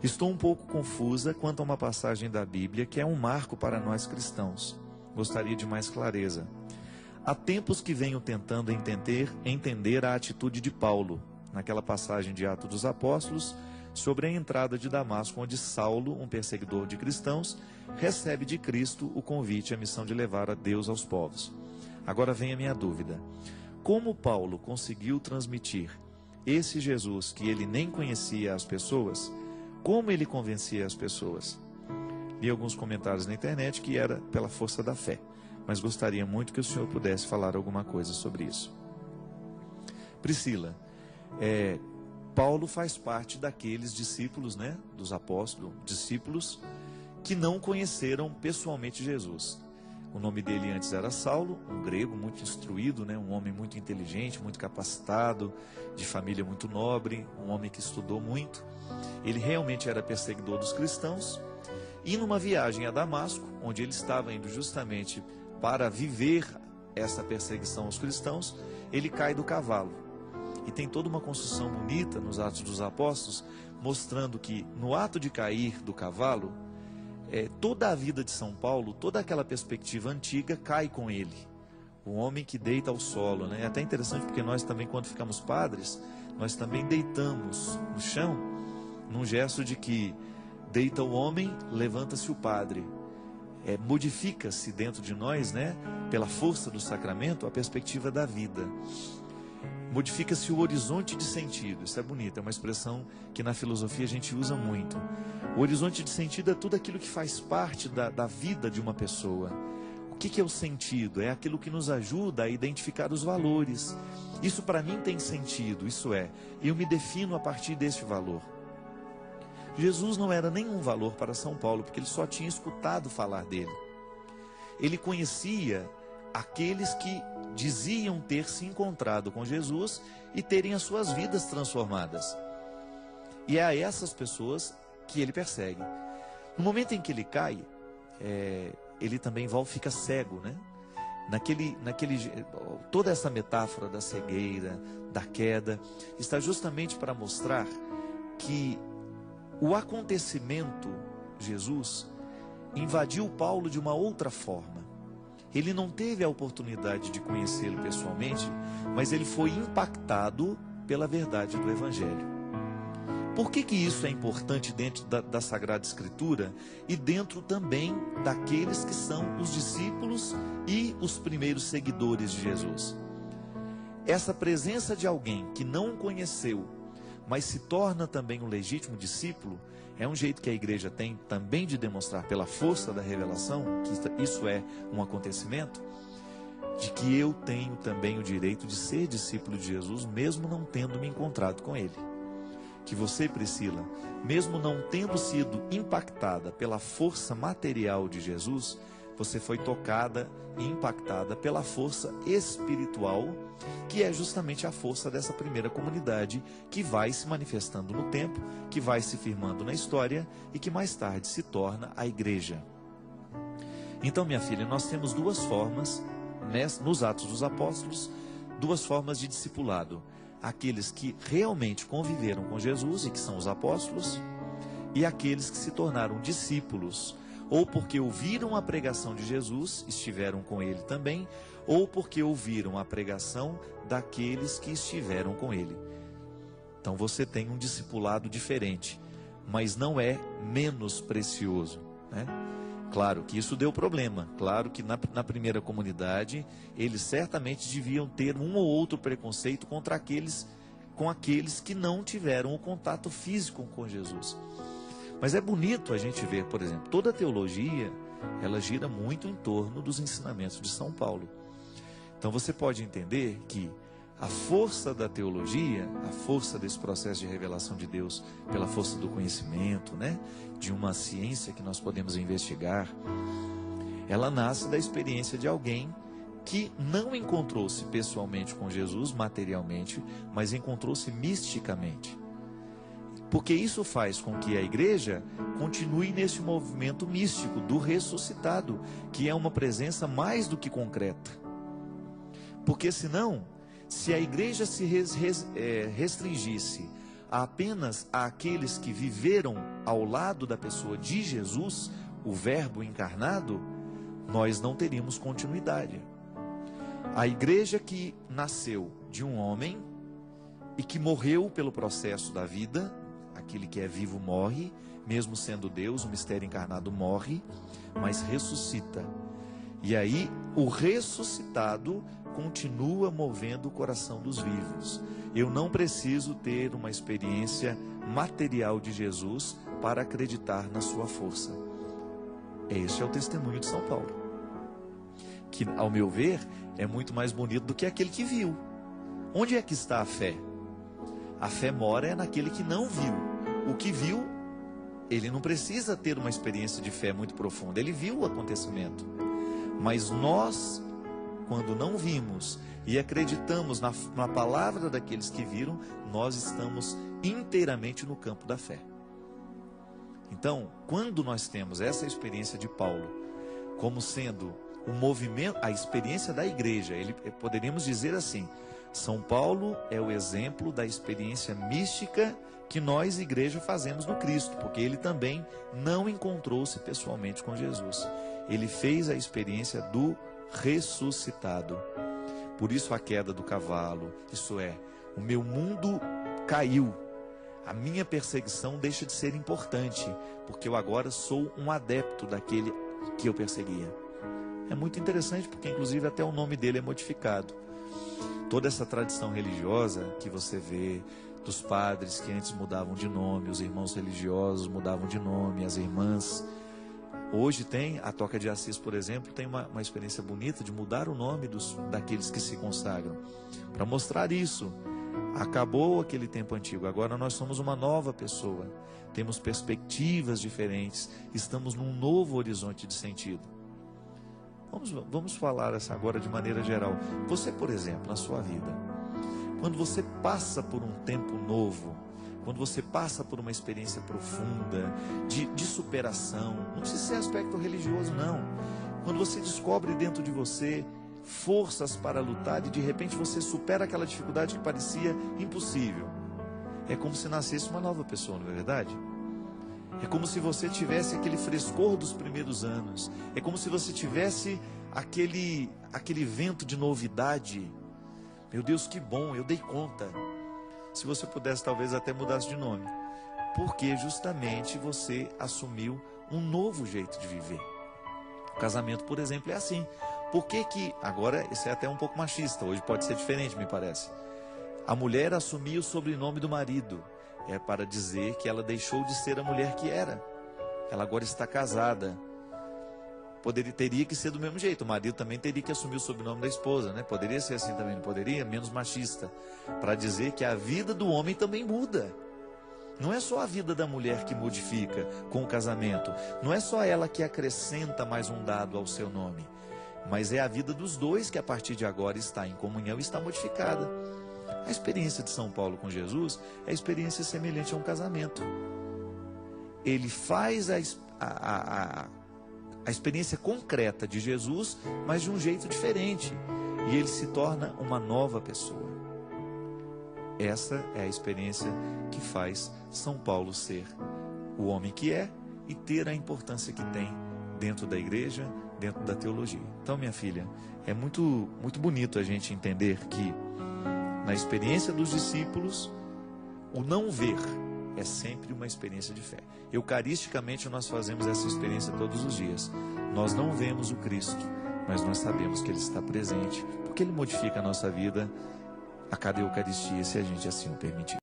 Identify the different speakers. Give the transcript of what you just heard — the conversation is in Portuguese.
Speaker 1: Estou um pouco confusa quanto a uma passagem da Bíblia que é um marco para nós cristãos. Gostaria de mais clareza. Há tempos que venho tentando entender a atitude de Paulo, naquela passagem de Atos dos Apóstolos, sobre a entrada de Damasco, onde Saulo, um perseguidor de cristãos, recebe de Cristo o convite à missão de levar a Deus aos povos. Agora vem a minha dúvida. Como Paulo conseguiu transmitir esse Jesus que ele nem conhecia às pessoas? Como ele convencia as pessoas? Li alguns comentários na internet que era pela força da fé, mas gostaria muito que o senhor pudesse falar alguma coisa sobre isso. Priscila, Paulo faz parte daqueles discípulos, né, dos apóstolos, discípulos que não conheceram pessoalmente Jesus. O nome dele antes era Saulo, um grego muito instruído, né, um homem muito inteligente, muito capacitado, de família muito nobre, um homem que estudou muito. Ele realmente era perseguidor dos cristãos. E numa viagem a Damasco, onde ele estava indo justamente para viver essa perseguição aos cristãos, ele cai do cavalo. E tem toda uma construção bonita nos Atos dos Apóstolos, mostrando que no ato de cair do cavalo, toda a vida de São Paulo, toda aquela perspectiva antiga cai com ele. O homem que deita ao solo, né? É até interessante porque nós também, quando ficamos padres, nós também deitamos no chão, num gesto de que deita o homem, levanta-se o padre. Modifica-se dentro de nós, né, pela força do sacramento, a perspectiva da vida. Modifica-se o horizonte de sentido. Isso é bonito, é uma expressão que na filosofia a gente usa muito. O horizonte de sentido é tudo aquilo que faz parte da vida de uma pessoa. O que é o sentido? É aquilo que nos ajuda a identificar os valores. Isso para mim tem sentido, isso é, eu me defino a partir deste valor. Jesus não era nenhum valor para São Paulo, porque ele só tinha escutado falar dele. Ele conhecia aqueles que diziam ter se encontrado com Jesus e terem as suas vidas transformadas. E é a essas pessoas que ele persegue. No momento em que ele cai, ele também fica cego, né? Toda essa metáfora da cegueira, da queda, está justamente para mostrar que o acontecimento, Jesus, invadiu Paulo de uma outra forma. Ele não teve a oportunidade de conhecê-lo pessoalmente, mas ele foi impactado pela verdade do Evangelho. Por que isso é importante dentro da Sagrada Escritura e dentro também daqueles que são os discípulos e os primeiros seguidores de Jesus? Essa presença de alguém que não o conheceu, mas se torna também um legítimo discípulo, é um jeito que a igreja tem também de demonstrar pela força da revelação, que isso é um acontecimento, de que eu tenho também o direito de ser discípulo de Jesus, mesmo não tendo me encontrado com ele. Que você, Priscila, mesmo não tendo sido impactada pela força material de Jesus, você foi tocada e impactada pela força espiritual, que é justamente a força dessa primeira comunidade, que vai se manifestando no tempo, que vai se firmando na história e que mais tarde se torna a igreja. Então, minha filha, nós temos duas formas, nos Atos dos Apóstolos, duas formas de discipulado. Aqueles que realmente conviveram com Jesus e que são os apóstolos, e aqueles que se tornaram discípulos, ou porque ouviram a pregação de Jesus, estiveram com ele também, ou porque ouviram a pregação daqueles que estiveram com ele. Então você tem um discipulado diferente, mas não é menos precioso, né? Claro que isso deu problema, claro que na primeira comunidade, eles certamente deviam ter um ou outro preconceito com aqueles que não tiveram o contato físico com Jesus. Mas é bonito a gente ver, por exemplo, toda a teologia, ela gira muito em torno dos ensinamentos de São Paulo. Então você pode entender que a força da teologia, a força desse processo de revelação de Deus, pela força do conhecimento, né, de uma ciência que nós podemos investigar, ela nasce da experiência de alguém que não encontrou-se pessoalmente com Jesus, materialmente, mas encontrou-se misticamente. Porque isso faz com que a igreja continue nesse movimento místico do ressuscitado, que é uma presença mais do que concreta. Porque senão, se a igreja se restringisse apenas àqueles que viveram ao lado da pessoa de Jesus, o Verbo encarnado, nós não teríamos continuidade. A igreja que nasceu de um homem e que morreu pelo processo da vida, aquele que é vivo morre, mesmo sendo Deus, o mistério encarnado morre, mas ressuscita. E aí o ressuscitado continua movendo o coração dos vivos. Eu não preciso ter uma experiência material de Jesus para acreditar na sua força. Este é o testemunho de São Paulo, que, ao meu ver, é muito mais bonito do que aquele que viu. Onde é que está a fé? A fé mora naquele que não viu. O que viu, ele não precisa ter uma experiência de fé muito profunda. Ele viu o acontecimento. Mas nós, quando não vimos e acreditamos na palavra daqueles que viram, nós estamos inteiramente no campo da fé. Então, quando nós temos essa experiência de Paulo, como sendo o movimento, a experiência da igreja, poderíamos dizer assim: São Paulo é o exemplo da experiência mística que nós, igreja, fazemos no Cristo, porque ele também não encontrou-se pessoalmente com Jesus. Ele fez a experiência do ressuscitado. Por isso a queda do cavalo, isso é, o meu mundo caiu. A minha perseguição deixa de ser importante, porque eu agora sou um adepto daquele que eu perseguia. É muito interessante, porque inclusive até o nome dele é modificado. Toda essa tradição religiosa que você vê, dos padres que antes mudavam de nome, os irmãos religiosos mudavam de nome, as irmãs. Hoje tem, a Toca de Assis, por exemplo, tem uma experiência bonita de mudar o nome daqueles que se consagram, para mostrar isso. Acabou aquele tempo antigo, agora nós somos uma nova pessoa, temos perspectivas diferentes, estamos num novo horizonte de sentido. Vamos falar essa agora de maneira geral. Você, por exemplo, na sua vida, quando você passa por um tempo novo, quando você passa por uma experiência profunda, de superação, não precisa ser aspecto religioso não, quando você descobre dentro de você forças para lutar e de repente você supera aquela dificuldade que parecia impossível, é como se nascesse uma nova pessoa, não é verdade? É como se você tivesse aquele frescor dos primeiros anos, é como se você tivesse aquele vento de novidade. Meu Deus, que bom, eu dei conta. Se você pudesse, talvez até mudasse de nome, porque justamente você assumiu um novo jeito de viver. O casamento, por exemplo, é assim. Por que que, agora, isso é até um pouco machista, hoje pode ser diferente, me parece. A mulher assumia o sobrenome do marido, é para dizer que ela deixou de ser a mulher que era. Ela agora está casada. Teria que ser do mesmo jeito, o marido também teria que assumir o sobrenome da esposa, né? Poderia ser assim também, não poderia? Menos machista, para dizer que a vida do homem também muda. Não é só a vida da mulher que modifica com o casamento, não é só ela que acrescenta mais um dado ao seu nome, mas é a vida dos dois que a partir de agora está em comunhão e está modificada. A experiência de São Paulo com Jesus é a experiência semelhante a um casamento. Ele faz a experiência concreta de Jesus, mas de um jeito diferente. E ele se torna uma nova pessoa. Essa é a experiência que faz São Paulo ser o homem que é e ter a importância que tem dentro da igreja, dentro da teologia. Então, minha filha, é muito, muito bonito a gente entender que na experiência dos discípulos, o não ver é sempre uma experiência de fé. Eucaristicamente nós fazemos essa experiência todos os dias. Nós não vemos o Cristo, mas nós sabemos que Ele está presente, porque Ele modifica a nossa vida a cada Eucaristia, se a gente assim o permitir.